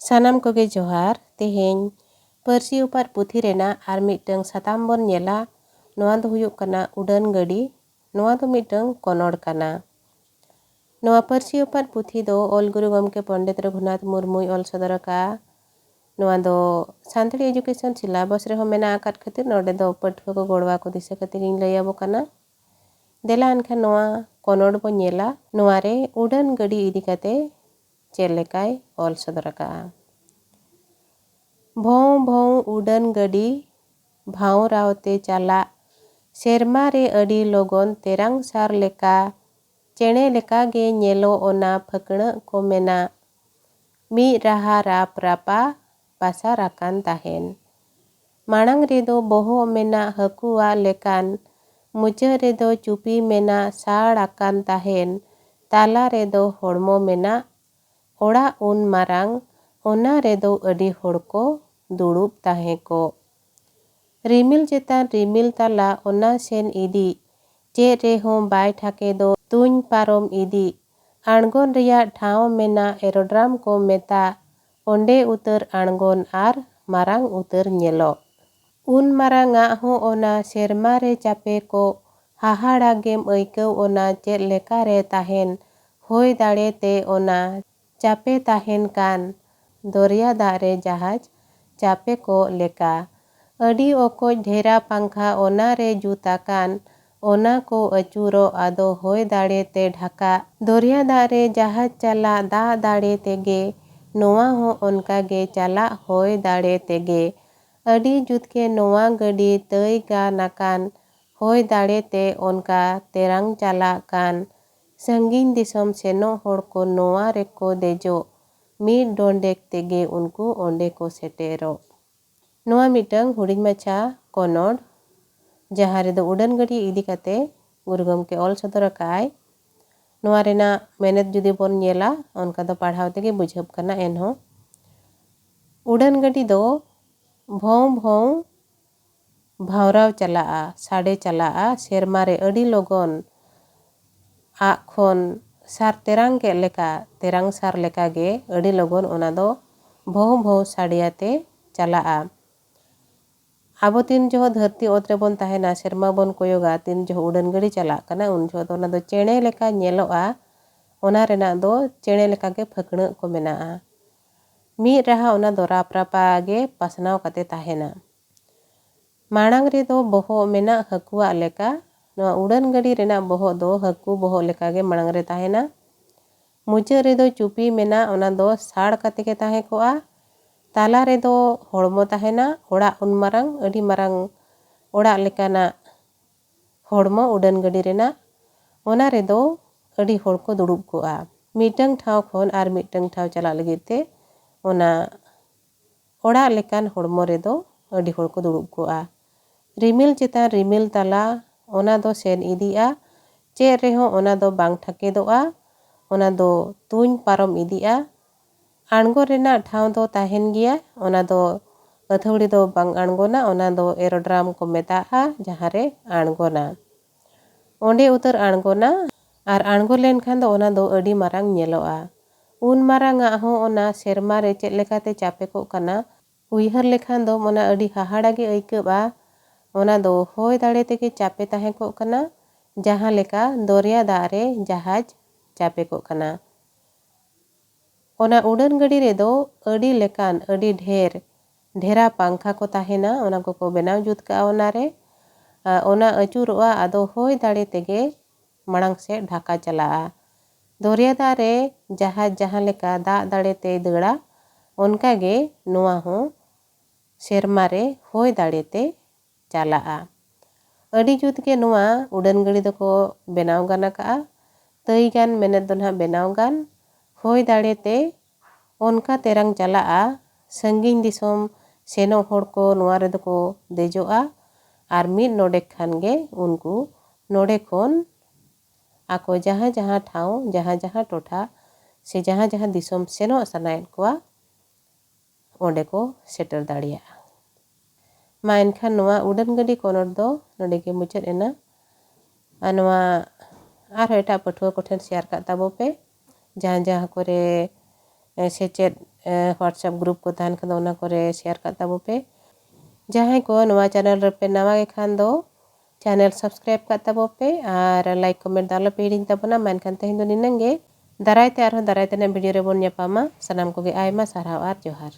सानाम कोगे जोहार तेहेñ Parsi उपार पुथी Raina are मिटंग साताम bone नेला नोआ दो हुयुग कना उडान गाड़ी नोआ दो मिटंग कनोड़ कना। नोआ पार्सी उपार पुथी दो ऑल गुरु गमके पंडित रघुनाथ मुर्मू ऑल सदरका नोआ दो सानताड़ी एजुकेशन सिलेबस रे हो मेना आकात खातिर नोडे दो पठुआ को गोड़वा को दिशा खातिर इन लैयाबो कना। देला अनखा नोआ कनोड़ बो नेला नोआ रे उडान गाड़ी इदी काते चेलेकाय ऑल सदरका। भौं भौं उडान गाड़ी भाव रावते चाला सेरमा रे अडी लोगन तेरांग सार लेका चेणे लेका गे नेलो ओना फकड़ा को मेना मी राहा राप रापा पासा राकान ताहेन। मांग रेदो बोहो मेना हकुआ लेकान मुचा रेदो चुपी मेना साड़ आकान ताहेन ताला रेदो होड़मो मेना ओड़ा उन मारांग ओना रेदो अडी होड़को दुड़ुब ताहे को। रिमिल चेतान रिमिल ताला ओना सेन इदी चे रेहों बाय ठाके दो तुñ पारोम इदी आणगोन रिया ठाव मेना एरोड्राम को मेता ओंडे उतर आणगोन आर मारांग उतर नेलो। उन मारांगा हो ओना सेरमा रे चापे को हाहाड़ा गेम ऐकव ओना चेत लेका रे ताहेन होय दाड़े ते ओना चापे ताहेन कान दरिया दाग रे जहाज चापे को लेका। अडी ओकोज ढेरा पंखा ओना रे जुताकान ओना को अचूरो आदो होय दाड़े ते ढाका दरिया दाग रे जहाज चला दा दाड़े तेगे नोआ हो ओनका गे चला होय दाड़े तेगे। अडी जुत के नोआ गाड़ी तय गा नाकान होय दाड़े ते ओनका तेरांग चला कान संगीन दिसम सेनो होड़ को नोआ रे को देजो मीट डोंडेक तेगे उनको ओंडे को सेटेरो। नोआ मिटंग हुडिंग माछा कनोड़ जहाँ रेदो उडान गाड़ी इदी काते गुरु गमके ऑल सदरकाय। नोआ रेना मेहनत जुदी बोन नेला ओनका दो पढ़ाव तेगे बुझब कना एनहो। उडान गाड़ी दो भौं भौं भावराव चलाआ साड़े चलाआ सेरमा रे अडी लोगन आग खोन सार तेरांग के लेका तेरांग सार लेका गे अडी लोगन ओना दो भौं भौं साड़ियाते चलाआ। आबो तीन जो धरती ओतरे बोन ताहेना सेरमा बोन कोयोगा तीन जो उडान गाड़ी चला कना उन जो ओना दो चेणे लेका नेलोआ ओना रेना दो चेणे लेका गे फकड़ा को मेनाआ। मी रहा ओना दो राप रापा गे पासनाव काते ताहेना। मांग रे दो बोहो मेना हकुआ लेका नोआ उडान गाड़ी रेना बोहो दो हकु बोहो लेका गे मांग रे ताहेना। मुचा रे दो चुपी मेना ओना दो साड़ काते के ताहे कोआ ताला रे दो होड़मो ताहेना ओड़ा उन मारांग अडी मारांग ओड़ा लेकाना होड़मो उडान गाड़ी रेना ओना रे दो अडी होड़ को दुड़ुब कोआ। मिटंग ठाव खोन आर मिटंग ठाव चला लगित ते ओना ओड़ा लेकान होड़मो रे दो अडी होड़ को दुड़ुब कोआ। रिमिल चेतान रिमिल ताला ओना दो सेन इदिया चे रेहो ओना दो बांग ठाके दोआ ओना दो तुñ पारोम इदिया आणगो रेना ठाव दो ताहेन गिया ओना दो अथौड़ी दो बांग आणगोना ओना दो एरोड्राम को मेताआ जहाँ रे आणगोना ओंडे उतर आणगोना आर आणगो लेन खान दो ओना दो अडी मारांग नेलोआ। उन मारांगा हो ओना सेरमा रे चेत लेकाते चापे को कना उइहर लेखान दो ओना अडी हाहाड़ा गे ऐकबा ओना दो होय दाड़े तेगे चापे ताहे को कना जहाँ लेका दरिया दाग रे जहाज चापे को कना। ओना उडान गाड़ी रे दो अडी लेकान अडी ढेरा पंखा को ताहेना ओना को बेनाव जुत का ओना रे ओना अचूरोआ आदो होय दाड़े तेगे मांग से ढाका चलाआ। दरिया दाग रे जहाज जहाँ लेका दाग दाड़े ते दड़ा ओनका गे नोआ हो सेरमा रे होय दाड़े ते चलाआ। अडी जुत के नोआ उडान गाड़ी दो को बेनाव गाना का तय गान मेहनत दो ना बेनाव गान होय दाड़े ते ओनका तेरांग चलाआ संगीन दिसम सेनो होड़ को नोआ रे दो को देजोआ आर मीट नोडे खान गे उनको नोडे खोन आको जहाँ जहाँ ठाव जहाँ टोठा से जहाँ जहाँ दिसम सेनो सनायन कोआ ओंडे को सेटर दाड़िया। मा एनखान नोआ उडान गाड़ी कनोड़ दो नोडे गे मुचाद एना नोआ आर एटा पठुआ कोठेन शेयर का ताबो पे जहाँ जहाँ करे सेचेद व्हाट्सएप ग्रुप को तहन खान ओना करे शेयर कर ताबो पे जहां को नवा चैनल रे पे नवा के खान दो चैनल सब्सक्राइब कर ताबो पे और लाइक कमेंट दालो पे हिडिंग ताबोना मेनखान तेहेन दो निनंगे दारायते वीडियो रे बोन ᱧᱟᱯᱟᱢᱟ सानाम को आयमा सारहाव आर जोहार।